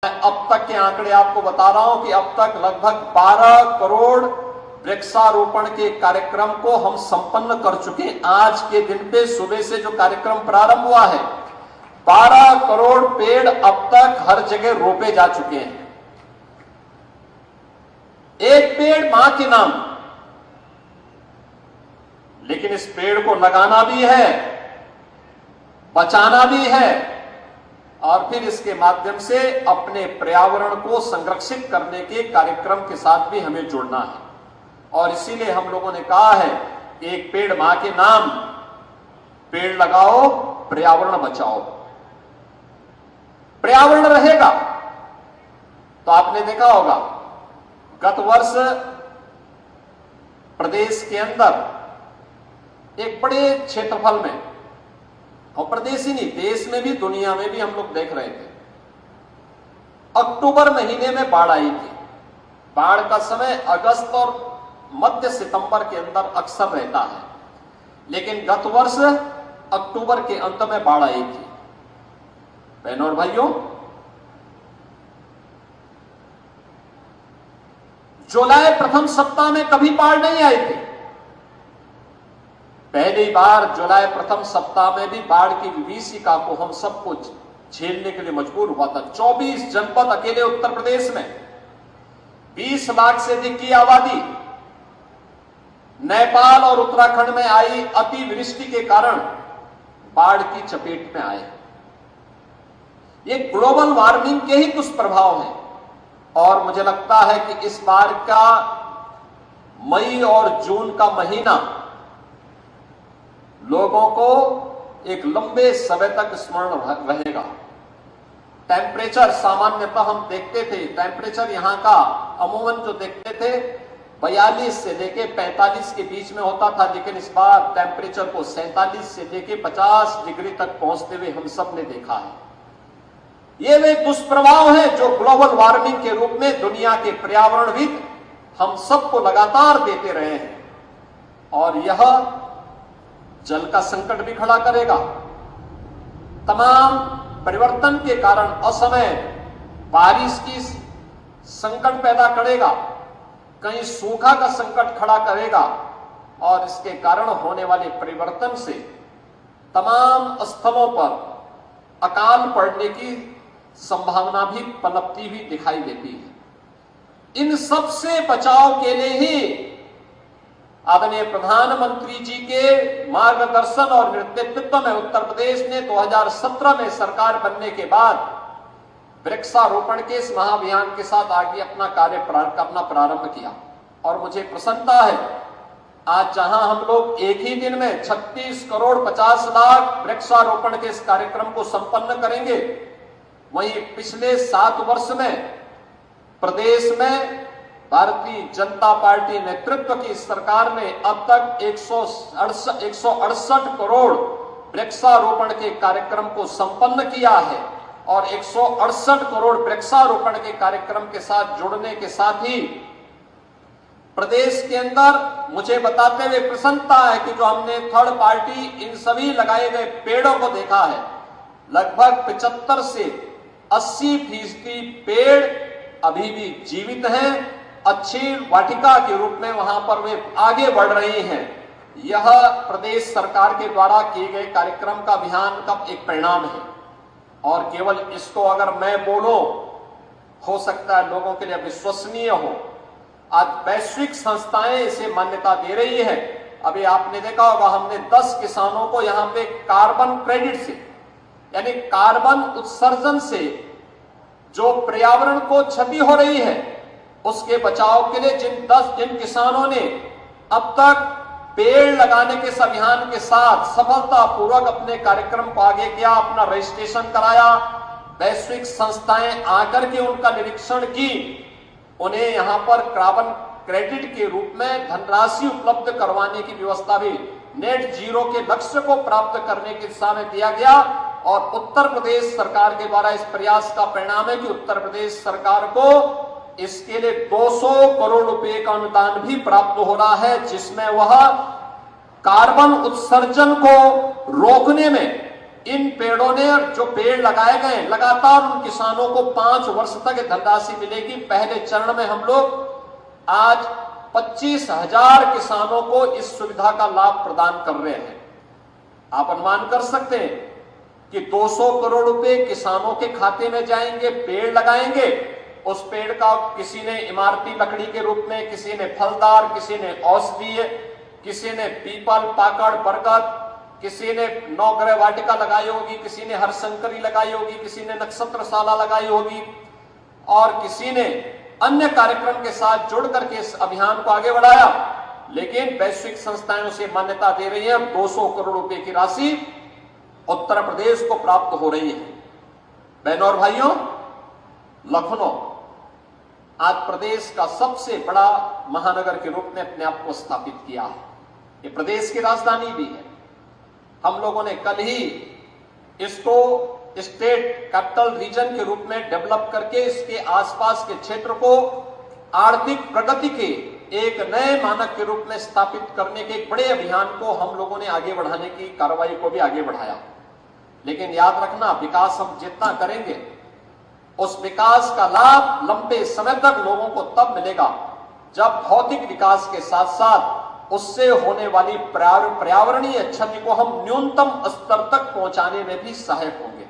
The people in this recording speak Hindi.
अब तक के आंकड़े आपको बता रहा हूं कि अब तक लगभग 12 करोड़ वृक्षारोपण के कार्यक्रम को हम संपन्न कर चुके हैं। आज के दिन पे सुबह से जो कार्यक्रम प्रारंभ हुआ है, 12 करोड़ पेड़ अब तक हर जगह रोपे जा चुके हैं। एक पेड़ मां के नाम, लेकिन इस पेड़ को लगाना भी है, बचाना भी है और फिर इसके माध्यम से अपने पर्यावरण को संरक्षित करने के कार्यक्रम के साथ भी हमें जुड़ना है। और इसीलिए हम लोगों ने कहा है कि एक पेड़ मां के नाम, पेड़ लगाओ, पर्यावरण बचाओ। पर्यावरण रहेगा तो आपने देखा होगा गत वर्ष प्रदेश के अंदर एक बड़े क्षेत्रफल में, और प्रदेश ही नहीं देश में भी दुनिया में भी हम लोग देख रहे थे, अक्टूबर महीने में बाढ़ आई थी। बाढ़ का समय अगस्त और मध्य सितंबर के अंदर अक्सर रहता है, लेकिन गत वर्ष अक्टूबर के अंत में बाढ़ आई थी। बहनों और भाइयों, जुलाई प्रथम सप्ताह में कभी बाढ़ नहीं आई थी। पहली बार जुलाई प्रथम सप्ताह में भी बाढ़ की विभीषिका को हम सबको झेलने के लिए मजबूर हुआ था। 24 जनपद अकेले उत्तर प्रदेश में, 20 लाख से अधिक की आबादी, नेपाल और उत्तराखंड में आई अतिवृष्टि के कारण बाढ़ की चपेट में आए। ये ग्लोबल वार्मिंग के ही दुष्प्रभाव हैं। और मुझे लगता है कि इस बार का मई और जून का महीना लोगों को एक लंबे समय तक स्मरण रहेगा। टेम्परेचर सामान्यतः हम देखते थे, टेम्परेचर यहां का अमूमन जो देखते थे 42 से लेके 45 के बीच में होता था, लेकिन इस बार टेम्परेचर को 47 से लेके 50 डिग्री तक पहुंचते हुए हम सब ने देखा है। ये वे दुष्प्रभाव हैं जो ग्लोबल वार्मिंग के रूप में दुनिया के पर्यावरणविद हम सबको लगातार देते रहे हैं, और यह जल का संकट भी खड़ा करेगा। तमाम परिवर्तन के कारण असमय बारिश की संकट पैदा करेगा, कहीं सूखा का संकट खड़ा करेगा, और इसके कारण होने वाले परिवर्तन से तमाम स्थलों पर अकाल पड़ने की संभावना भी पनपती हुई दिखाई देती है। इन सब से बचाव के लिए ही आदरणीय प्रधानमंत्री जी के मार्गदर्शन और नेतृत्व में उत्तर प्रदेश ने 2017 में सरकार बनने के बाद वृक्षारोपण के इस महाअभियान के साथ आगे अपना कार्य करना प्रारंभ किया। और मुझे प्रसन्नता है, आज जहां हम लोग एक ही दिन में 36 करोड़ 50 लाख वृक्षारोपण के इस कार्यक्रम को संपन्न करेंगे, वहीं पिछले 7 वर्ष में प्रदेश में भारतीय जनता पार्टी नेतृत्व की सरकार ने अब तक 168 करोड़ वृक्षारोपण के कार्यक्रम को संपन्न किया है। और 168 करोड़ वृक्षारोपण के कार्यक्रम के साथ जुड़ने के साथ ही प्रदेश के अंदर मुझे बताते हुए प्रसन्नता है कि जो हमने थर्ड पार्टी इन सभी लगाए गए पेड़ों को देखा है, लगभग 75 से 80% पेड़ अभी भी जीवित हैं, अच्छी वाटिका के रूप में वहां पर वे आगे बढ़ रही हैं। यह प्रदेश सरकार के द्वारा किए गए कार्यक्रम का अभियान का एक परिणाम है। और केवल इसको अगर मैं बोलूं, हो सकता है लोगों के लिए विश्वसनीय हो, आज वैश्विक संस्थाएं इसे मान्यता दे रही है। अभी आपने देखा होगा, हमने 10 किसानों को यहां पे कार्बन क्रेडिट से, यानी कार्बन उत्सर्जन से जो पर्यावरण को क्षति हो रही है उसके बचाव के लिए जिन किसानों ने अब तक पेड़ लगाने के इस अभियान के साथ सफलतापूर्वक अपने कार्यक्रम को आगे किया, अपना रजिस्ट्रेशन कराया, वैश्विक संस्थाएं आकर के उनका निरीक्षण की, उन्हें यहां पर कार्बन क्रेडिट के रूप में धनराशि उपलब्ध करवाने की व्यवस्था भी नेट जीरो के लक्ष्य को प्राप्त करने की दिशा में दिया गया। और उत्तर प्रदेश सरकार के द्वारा इस प्रयास का परिणाम है कि उत्तर प्रदेश सरकार को इसके लिए 200 करोड़ रुपए का अनुदान भी प्राप्त हो रहा है, जिसमें वह कार्बन उत्सर्जन को रोकने में इन पेड़ों ने, जो पेड़ लगाए गए लगातार उन किसानों को 5 वर्ष तक धनराशि मिलेगी। पहले चरण में हम लोग आज 25,000 किसानों को इस सुविधा का लाभ प्रदान कर रहे हैं। आप अनुमान कर सकते हैं कि 200 करोड़ रुपए किसानों के खाते में जाएंगे, पेड़ लगाएंगे। उस पेड़ का किसी ने इमारती लकड़ी के रूप में, किसी ने फलदार, किसी ने औषधीय, किसी ने पीपल, पाकड़, बरगद, किसी ने नवग्रह वाटिका लगाई होगी, किसी ने हरशंकरी लगाई होगी, किसी ने नक्षत्रशाला लगाई होगी और किसी ने अन्य कार्यक्रम के साथ जुड़ करके इस अभियान को आगे बढ़ाया। लेकिन वैश्विक संस्थाएं उसे मान्यता दे रही है। 200 करोड़ रुपए की राशि उत्तर प्रदेश को प्राप्त हो रही है। बहनों और भाइयों, लखनऊ आज प्रदेश का सबसे बड़ा महानगर के रूप में अपने आप को स्थापित किया है। ये प्रदेश की राजधानी भी है। हम लोगों ने कल ही इसको स्टेट कैपिटल रीजन के रूप में डेवलप करके इसके आसपास के क्षेत्र को आर्थिक प्रगति के एक नए मानक के रूप में स्थापित करने के एक बड़े अभियान को हम लोगों ने आगे बढ़ाने की कार्रवाई को भी आगे बढ़ाया। लेकिन याद रखना, विकास हम जितना करेंगे उस विकास का लाभ लंबे समय तक लोगों को तब मिलेगा जब भौतिक विकास के साथ साथ उससे होने वाली पर्यावरणीय क्षति को हम न्यूनतम स्तर तक पहुंचाने में भी सहायक होंगे।